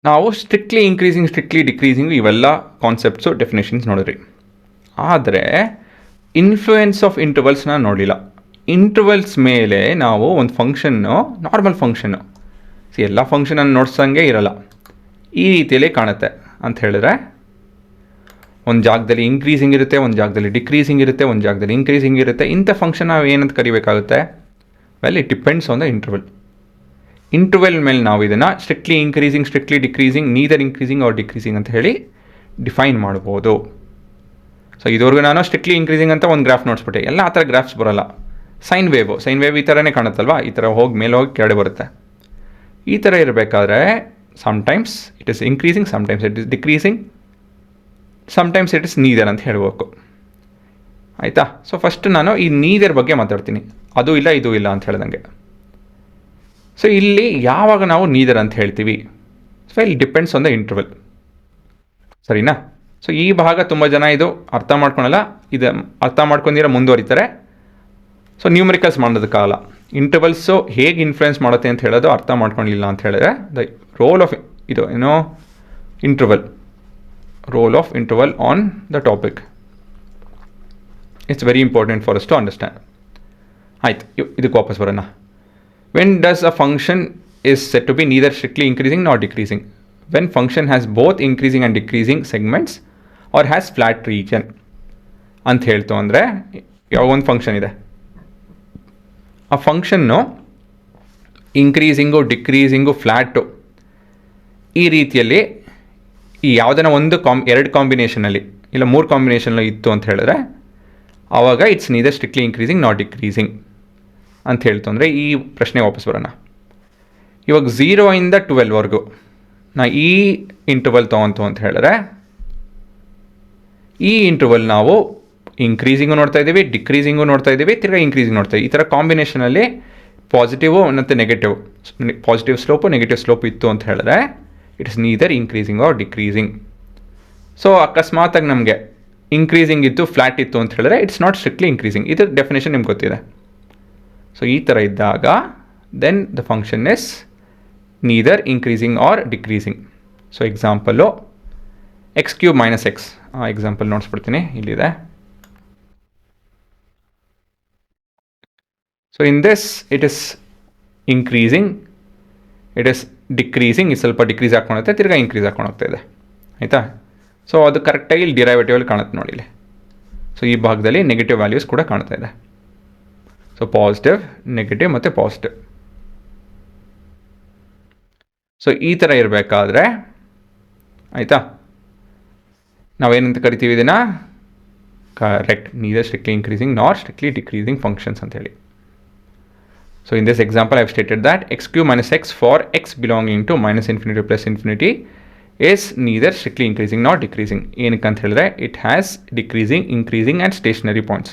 ನಾವು strictly increasing strictly decreasing ಇವೆಲ್ಲ concepts definitions ನೋಡಿದ್ರಿ. ಆದರೆ ಇನ್ಫ್ಲೂಯೆನ್ಸ್ ಆಫ್ ಇಂಟರ್ವಲ್ಸ್ನ ನೋಡಲಿಲ್ಲ. ಇಂಟರ್ವಲ್ಸ್ ಮೇಲೆ ನಾವು ಒಂದು ಫಂಕ್ಷನ್ನು, ನಾರ್ಮಲ್ ಫಂಕ್ಷನ್ನು, ಎಲ್ಲ ಫಂಕ್ಷನನ್ನು ನೋಡ್ಸಂಗೆ ಇರಲ್ಲ, ಈ ರೀತಿಯಲ್ಲಿ ಕಾಣುತ್ತೆ ಅಂತ ಹೇಳಿದ್ರೆ, ಒಂದು ಜಾಗದಲ್ಲಿ ಇನ್ಕ್ರೀಸಿಂಗ್ ಇರುತ್ತೆ, ಒಂದು ಜಾಗದಲ್ಲಿ ಡಿಕ್ರೀಸಿಂಗ್ ಇರುತ್ತೆ, ಒಂದು ಜಾಗದಲ್ಲಿ ಇನ್ಕ್ರೀಸಿಂಗ್ ಇರುತ್ತೆ. ಇಂಥ ಫಂಕ್ಷನ್ ನಾವು ಏನಂತ ಕರಿಬೇಕಾಗುತ್ತೆ? Well, it depends on the interval. Interval ಮೇಲೆ ನಾವು ಇದನ್ನು strictly increasing strictly decreasing neither increasing or decreasing ಅಂತ ಹೇಳಿ ಡಿಫೈನ್ ಮಾಡ್ಬೋದು. ಸೊ ಇದುವರೆಗೂ ನಾನು ಸ್ಟ್ರಿಕ್ಟ್ಲಿ ಇನ್ಕ್ರೀಸಿಂಗ್ ಅಂತ ಒಂದು ಗ್ರಾಫ್ ನೋಡಿಸ್ಬಿಟ್ಟೆ. ಎಲ್ಲ ಆ ಥರ ಗ್ರಾಫ್ಸ್ ಬರೋಲ್ಲ. ಸೈನ್ ವೇವ್ ಈ ಥರನೇ ಕಾಣುತ್ತಲ್ವ, ಈ ಥರ ಹೋಗಿ ಮೇಲೆ ಹೋಗಿ ಕೆಳಗೆ ಬರುತ್ತೆ. ಈ ಥರ ಇರಬೇಕಾದ್ರೆ sometimes it is increasing, sometimes it is decreasing, sometimes it is neither ಅಂತ ಹೇಳಬೇಕು. ಆಯಿತಾ? ಸೊ ಫಸ್ಟ್ ನಾನು ಈ ನೀದರ್ ಬಗ್ಗೆ ಮಾತಾಡ್ತೀನಿ. ಅದು ಇಲ್ಲ ಇದು ಇಲ್ಲ ಅಂತ ಹೇಳ್ದಂಗೆ. ಸೊ ಇಲ್ಲಿ ಯಾವಾಗ ನಾವು ನೀದರ್ ಅಂತ ಹೇಳ್ತೀವಿ? ಸೊ ಇಲ್ಲಿ ಡಿಪೆಂಡ್ಸ್ ಆನ್ ದ ಇಂಟರ್ವಲ್. ಸರಿನಾ? ಸೊ ಈ ಭಾಗ ತುಂಬ ಜನ ಇದು ಅರ್ಥ ಮಾಡ್ಕೊಳಲ್ಲ, ಇದು ಅರ್ಥ ಮಾಡ್ಕೊಂಡಿರೋ ಮುಂದುವರಿತಾರೆ. So numericals ಮಾಡೋದಕ್ಕಾಗಲ್ಲ. ಇಂಟರ್ವಲ್ಸು ಹೇಗೆ ಇನ್ಫ್ಲುಯೆನ್ಸ್ ಮಾಡುತ್ತೆ ಅಂತ ಹೇಳೋದು ಅರ್ಥ ಮಾಡ್ಕೊಂಡಿಲ್ಲ ಅಂತ ಹೇಳಿದ್ರೆ, ದ ರೋಲ್ ಆಫ್ ಇದು ಏನೋ interval, role of interval on the topic, it's very important for us to understand. ಆಯ್ತು, ಇದಕ್ಕೆ ವಾಪಸ್ ಬರೋಣ. When does a function is said to be neither strictly increasing nor decreasing? When function has both increasing and decreasing segments or has flat region ಅಂತ ಹೇಳ್ತು ಅಂದರೆ, ಯಾವ ಒಂದು function ಇದೆ, ಆ ಫಂಕ್ಷನ್ನು ಇನ್ಕ್ರೀಸಿಂಗು ಡಿಕ್ರೀಸಿಂಗು ಫ್ಲ್ಯಾಟು ಈ ರೀತಿಯಲ್ಲಿ ಈ ಯಾವುದನ್ನ ಒಂದು ಎರಡು ಕಾಂಬಿನೇಷನಲ್ಲಿ ಇಲ್ಲ ಮೂರು ಕಾಂಬಿನೇಷನಲ್ಲಿ ಇತ್ತು ಅಂತ ಹೇಳಿದ್ರೆ, ಆವಾಗ it's neither strictly increasing not decreasing ಅಂತ ಹೇಳ್ತು ಅಂದರೆ, ಈ ಪ್ರಶ್ನೆ ವಾಪಸ್ ಬರೋಣ. ಇವಾಗ 0 ಇಂದ 12ವರೆಗೂ ನಾ ಈ ಇಂಟರ್ವಲ್ ತೊಗೊಂತು ಅಂತ ಹೇಳಿದ್ರೆ, ಈ ಇಂಟರ್ವಲ್ ನಾವು ಇನ್ಕ್ರೀಸಿಂಗು ನೋಡ್ತಾ ಇದ್ದೀವಿ, ಡಿಕ್ರೀಸಿಂಗು ನೋಡ್ತಾ ಇದ್ದೀವಿ, ತಿರ್ಗಾ ಇನ್ಕ್ರೀಸಿಂಗ್ ನೋಡ್ತಾ ಇದ್ದೀವಿ. ಈ ಥರ ಕಾಂಬಿನೇಷನಲ್ಲಿ ಪಾಸಿಟಿವು ಮತ್ತು negative, positive slope negative slope ಇತ್ತು ಅಂತ ಹೇಳಿದ್ರೆ it is neither increasing or decreasing. So ಅಕಸ್ಮಾತಾಗಿ ನಮಗೆ ಇನ್ಕ್ರೀಸಿಂಗ್ ಇತ್ತು ಫ್ಲ್ಯಾಟ್ ಇತ್ತು ಅಂತ ಹೇಳಿದ್ರೆ ಇಟ್ಸ್ ನಾಟ್ ಸ್ಟ್ರಿಕ್ಟ್ಲಿ ಇನ್ಕ್ರೀಸಿಂಗ್. ಇದ್ರ ಡೆಫಿನೇಷನ್ ನಿಮ್ಗೆ ಗೊತ್ತಿದೆ. ಸೊ ಈ ಥರ ಇದ್ದಾಗ then the function is neither increasing or decreasing. So example x³ - x, ಆ ಎಕ್ಸಾಂಪಲ್ ನೋಡಿಸ್ಬಿಡ್ತೀನಿ, ಇಲ್ಲಿದೆ. So in this it is increasing, it is decreasing, ಇದು ಸ್ವಲ್ಪ ಡಿಕ್ರೀಸ್ ಹಾಕ್ಕೊಳುತ್ತೆ, ತಿರ್ಗಾ ಇನ್ಕ್ರೀಸ್ ಹಾಕ್ಕೊಂಡು ಹೋಗ್ತಾ ಇದೆ. ಆಯಿತಾ? ಸೊ ಅದು ಕರೆಕ್ಟಾಗಿ ಇಲ್ಲಿ ಡಿರೈವೇಟಿವಲ್ಲಿ ಕಾಣುತ್ತೆ ನೋಡಿ ಇಲ್ಲಿ. ಸೊ ಈ ಭಾಗದಲ್ಲಿ ನೆಗೆಟಿವ್ ವ್ಯಾಲ್ಯೂಸ್ ಕೂಡ ಕಾಣ್ತಾ ಇದೆ. ಸೊ ಪಾಸಿಟಿವ್, ನೆಗೆಟಿವ್ ಮತ್ತು ಪಾಸಿಟಿವ್. ಸೊ ಈ ಥರ ಇರಬೇಕಾದ್ರೆ, ಆಯಿತಾ, ನಾವೇನಂತ ಕರಿತೀವಿ ಇದನ್ನು? ಕರೆಕ್ಟ್, ನೀದರ್ ಸ್ಟ್ರಿಕ್ಟ್ಲಿ ಇನ್ಕ್ರೀಸಿಂಗ್ ನಾರ್ ಸ್ಟ್ರಿಕ್ಟ್ಲಿ ಡಿಕ್ರೀಸಿಂಗ್ ಫಂಕ್ಷನ್ಸ್ ಅಂತ ಹೇಳಿ. So in this example I have stated that x³ - x for x belonging to -infinity plus infinity is neither strictly increasing nor decreasing. ಏನಕ್ಕೆ ಅಂತ ಹೇಳಿದ್ರೆ it has decreasing, increasing and stationary points.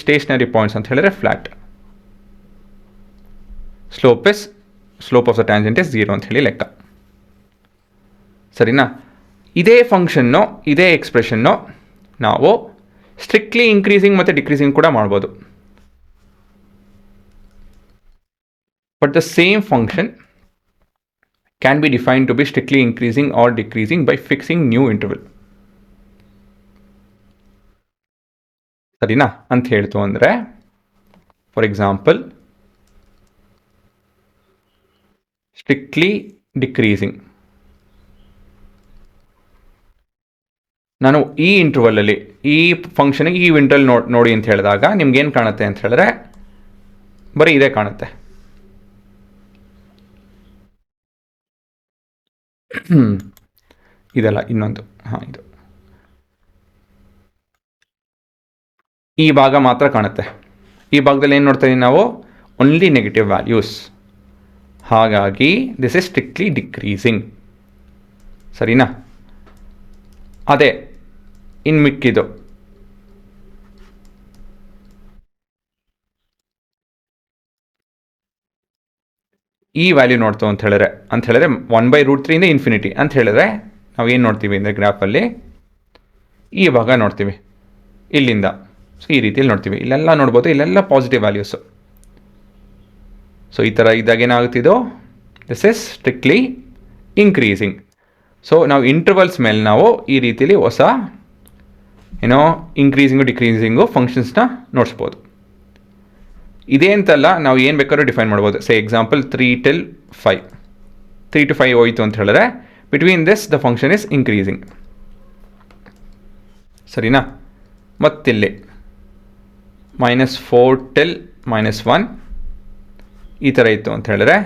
Stationary points ಅಂತ ಹೇಳಿದ್ರೆ flat. Slope of the tangent is 0 ಅಂತ ಹೇಳಿ ಲೆಕ್ಕ. ಸರಿನಾ? ಇದೇ ಫಂಕ್ಷನ್ನು, ಇದೇ ಎಕ್ಸ್ಪ್ರೆಷನ್ನು ನಾವು ಸ್ಟ್ರಿಕ್ಟ್ಲಿ ಇನ್ಕ್ರೀಸಿಂಗ್ ಮತ್ತು ಡಿಕ್ರೀಸಿಂಗ್ ಕೂಡ ಮಾಡ್ಬೋದು. But the same function can be defined to be strictly increasing or decreasing by fixing new interval. ಸರಿನಾ ಅಂತ ಹೇಳ್ತು ಅಂದರೆ, ಫಾರ್ ಎಕ್ಸಾಂಪಲ್ ಸ್ಟ್ರಿಕ್ಟ್ಲಿ ಡಿಕ್ರೀಸಿಂಗ್, ನಾನು ಈ ಇಂಟರ್ವಲಲ್ಲಿ ಈ ಫಂಕ್ಷನ್ಗೆ ಈ ಇಂಟರ್ವಲ್ ನೋಡಿ ಅಂತ ಹೇಳಿದಾಗ ನಿಮ್ಗೇನು ಕಾಣುತ್ತೆ ಅಂತ ಹೇಳಿದ್ರೆ ಬರೀ ಇದೇ ಕಾಣುತ್ತೆ. ಇದಲ್ಲ, ಇನ್ನೊಂದು, ಇದು ಈ ಭಾಗ ಮಾತ್ರ ಕಾಣುತ್ತೆ. ಈ ಭಾಗದಲ್ಲಿ ಏನು ನೋಡ್ತಾ ಇದ್ದೀವಿ ನಾವು? Only negative values. ಹಾಗಾಗಿ ದಿಸ್ ಇಸ್ ಸ್ಟ್ರಿಕ್ಟ್ಲಿ ಡಿಕ್ರೀಸಿಂಗ್. ಸರಿನಾ? ಅದೇ ಇನ್ನು ಮಿಕ್ಕಿದು ಈ ವ್ಯಾಲ್ಯೂ ನೋಡ್ತು ಅಂತ ಹೇಳಿದ್ರೆ 1/√3 ಇಂದ ಇನ್ಫಿನಿಟಿ ಅಂತ ಹೇಳಿದ್ರೆ ನಾವು ಏನು ನೋಡ್ತೀವಿ ಅಂದರೆ ಗ್ರಾಫಲ್ಲಿ ಈ ಭಾಗ ನೋಡ್ತೀವಿ ಇಲ್ಲಿಂದ. ಸೊ ಈ ರೀತಿಯಲ್ಲಿ ನೋಡ್ತೀವಿ, ಇಲ್ಲೆಲ್ಲ ನೋಡ್ಬೋದು, ಇಲ್ಲೆಲ್ಲ ಪಾಸಿಟಿವ್ ವ್ಯಾಲ್ಯೂಸು. ಸೊ ಈ ಥರ ಇದ್ದಾಗ ಏನಾಗುತ್ತಿದ್ದು, this is strictly increasing. So ನಾವು ಇಂಟರ್ವಲ್ಸ್ ಮೇಲೆ ನಾವು ಈ ರೀತಿಲಿ ಹೊಸ ಇನ್ಕ್ರೀಸಿಂಗು ಡಿಕ್ರೀಸಿಂಗು ಫಂಕ್ಷನ್ಸ್ನ ನೋಡಿಸ್ಬೋದು. ಇದೇ ಅಂತಲ್ಲ, ನಾವು ಏನು ಬೇಕಾದ್ರೂ ಡಿಫೈನ್ ಮಾಡ್ಬೋದು. ಸೇ ಎಕ್ಸಾಂಪಲ್ 3 till 5, 3 to 5 ಹೋಯಿತು ಅಂತ ಹೇಳಿದ್ರೆ between this the function is increasing. ಸರಿನಾ? ಮತ್ತಿಲ್ಲಿ -4 till -1 ಈ ಥರ ಇತ್ತು ಅಂತ ಹೇಳಿದ್ರೆ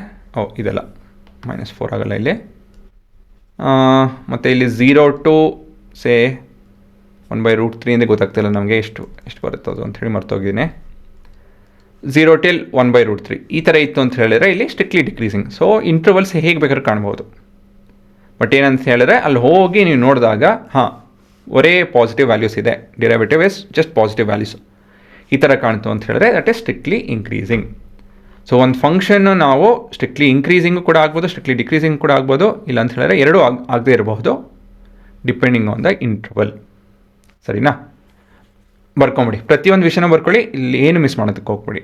ಇದೆಲ್ಲ -4 ಆಗಲ್ಲ ಇಲ್ಲಿ. ಮತ್ತು ಇಲ್ಲಿ 0 to ಸೇ 1/√3 ಅಂತ ಗೊತ್ತಾಗ್ತಿಲ್ಲ ನಮಗೆ ಎಷ್ಟು ಬರುತ್ತೆ ಅದು ಅಂಥೇಳಿ ಮರ್ತೋಗಿದ್ದೀನಿ. 0 till 1/√3 ಈ ಥರ ಇತ್ತು ಅಂತ ಹೇಳಿದ್ರೆ ಇಲ್ಲಿ ಸ್ಟ್ರಿಕ್ಟ್ಲಿ ಡಿಕ್ರೀಸಿಂಗ್. ಸೊ ಇಂಟರ್ವಲ್ಸ್ ಹೇಗೆ ಬೇಕಾದ್ರೂ ಕಾಣ್ಬೋದು. ಬಟ್ ಏನಂತ ಹೇಳಿದ್ರೆ ಅಲ್ಲಿ ಹೋಗಿ ನೀವು ನೋಡಿದಾಗ ಒರೇ ಪಾಸಿಟಿವ್ ವ್ಯಾಲ್ಯೂಸ್ ಇದೆ, derivative is just positive values, ಈ ಥರ ಕಾಣ್ತು ಅಂತ ಹೇಳಿದ್ರೆ that is strictly increasing. So ಒಂದು ಫಂಕ್ಷನ್ನು ನಾವು ಸ್ಟ್ರಿಕ್ಟ್ಲಿ ಇನ್ಕ್ರೀಸಿಂಗು ಕೂಡ ಆಗ್ಬೋದು, ಸ್ಟ್ರಿಕ್ಟ್ಲಿ ಡಿಕ್ರೀಸಿಂಗ್ ಕೂಡ ಆಗ್ಬೋದು, ಇಲ್ಲ ಅಂತ ಹೇಳಿದ್ರೆ ಎರಡೂ ಆಗದೇ ಇರಬಹುದು ಡಿಪೆಂಡಿಂಗ್ ಆನ್ ದ ಇಂಟರ್ವಲ್. ಸರಿನಾ? ಬರ್ಕೊಂಬಿಡಿ, ಪ್ರತಿಯೊಂದು ವಿಷಯನ ಬರ್ಕೊಳ್ಳಿ, ಇಲ್ಲಿ ಏನು ಮಿಸ್ ಮಾಡೋದಕ್ಕೆ ಹೋಗ್ಬಿಡಿ.